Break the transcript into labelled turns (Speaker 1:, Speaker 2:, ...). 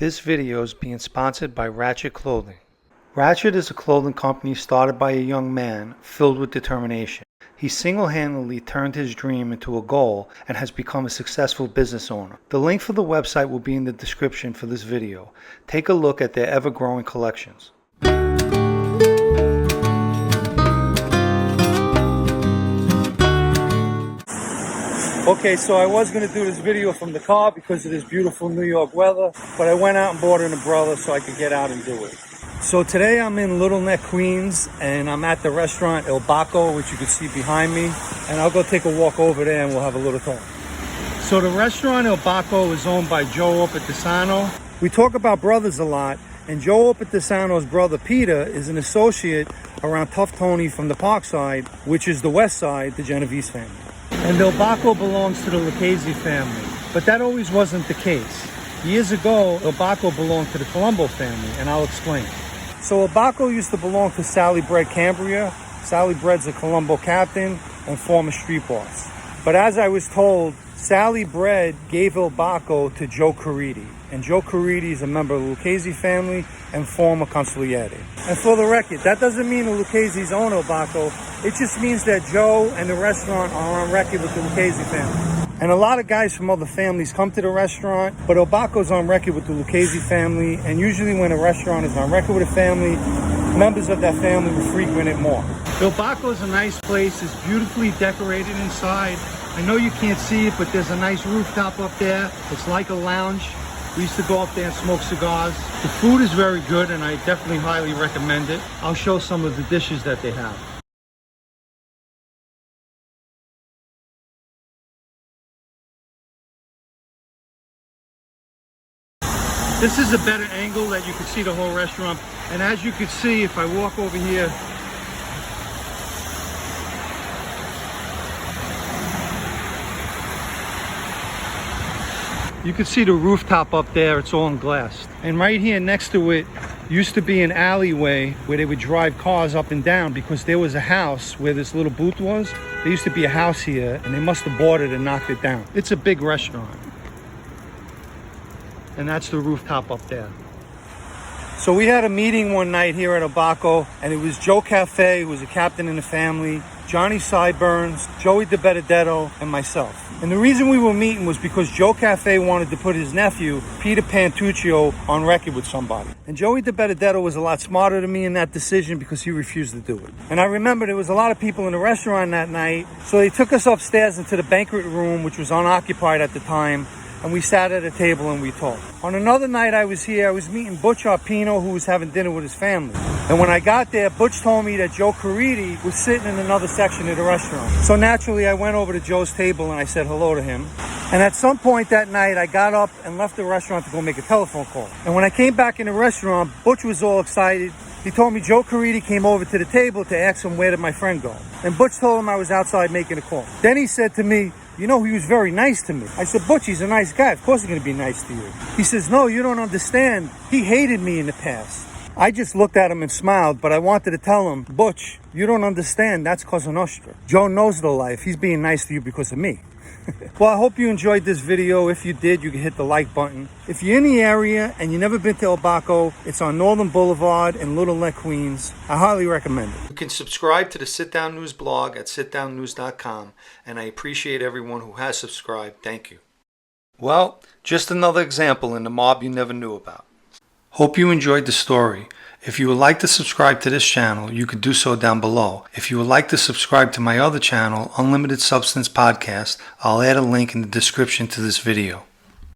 Speaker 1: This video is being sponsored by Ratchet Clothing. Ratchet is a clothing company started by a young man filled with determination. He single-handedly turned his dream into a goal and has become a successful business owner. The link for the website will be in the description for this video. Take a look at their ever-growing collections. Okay, so I was going to do this video from the car because of this beautiful New York weather, but I went out and bought an umbrella so I could get out and do it. So today I'm in Little Neck, Queens, and I'm at the restaurant IL Bacco, which you can see behind me, and I'll go take a walk over there and we'll have a little talk. So the restaurant IL Bacco is owned by Joe Opatisano. We talk about brothers a lot, and Joe Opatisano's brother Peter is an associate around Tough Tony from the Parkside, which is the west side, the Genovese family. And IL Bacco belongs to the Lucchese family, but that always wasn't the case. Years ago, IL Bacco belonged to the Colombo family, and I'll explain. So IL Bacco used to belong to Sally Bread Cambria. Sally Bread's a Colombo captain and former street boss. But as I was told, Sally Bread gave IL Bacco to Joe Caridi. And Joe Caridi is a member of the Lucchese family and former consigliere. And for the record, that doesn't mean the Lucchese's own IL Bacco. It just means that Joe and the restaurant are on record with the Lucchese family. And a lot of guys from other families come to the restaurant, but IL Bacco's on record with the Lucchese family. And usually when a restaurant is on record with a family, members of that family will frequent it more. IL Bacco is a nice place. It's beautifully decorated inside. I know you can't see it, but there's a nice rooftop up there. It's like a lounge. We used to go up there and smoke cigars. The food is very good, and I definitely highly recommend it. I'll show some of the dishes that they have. This is a better angle that you can see the whole restaurant. And as you can see, if I walk over here, you can see the rooftop up there. It's all glassed. And right here next to it used to be an alleyway where they would drive cars up and down because there was a house where this little booth was. There used to be a house here and they must have bought it and knocked it down. It's a big restaurant. And that's the rooftop up there. So we had a meeting one night here at IL Bacco, and it was Joe Cafe, who was a captain in the family, Johnny Sideburns, Joey DiBenedetto, and myself. And the reason we were meeting was because Joe Cafe wanted to put his nephew, Peter Pantuccio, on record with somebody. And Joey DiBenedetto was a lot smarter than me in that decision because he refused to do it. And I remember there was a lot of people in the restaurant that night, so they took us upstairs into the banquet room, which was unoccupied at the time, and we sat at a table and we talked. On another night I was here, I was meeting Butch Arpino, who was having dinner with his family. And when I got there, Butch told me that Joe Caridi was sitting in another section of the restaurant. So naturally, I went over to Joe's table and I said hello to him. And at some point that night, I got up and left the restaurant to go make a telephone call. And when I came back in the restaurant, Butch was all excited. He told me Joe Caridi came over to the table to ask him where did my friend go. And Butch told him I was outside making a call. Then he said to me, you know, he was very nice to me. I said, Butch, he's a nice guy. Of course he's going to be nice to you. He says, no, you don't understand. He hated me in the past. I just looked at him and smiled, but I wanted to tell him, Butch, you don't understand. That's Cosa Nostra. Joe knows the life. He's being nice to you because of me. Well, I hope you enjoyed this video. If you did, you can hit the like button. If you're in the area and you've never been to IL Bacco, it's on Northern Boulevard in Little Neck, Queens. I highly recommend it. You can subscribe to the Sit Down News blog at sitdownnews.com, and I appreciate everyone who has subscribed. Thank you. Well, just another example in the mob you never knew about. Hope you enjoyed the story. If you would like to subscribe to this channel, you could do so down below. If you would like to subscribe to my other channel, Unlimited Substance Podcast, I'll add a link in the description to this video.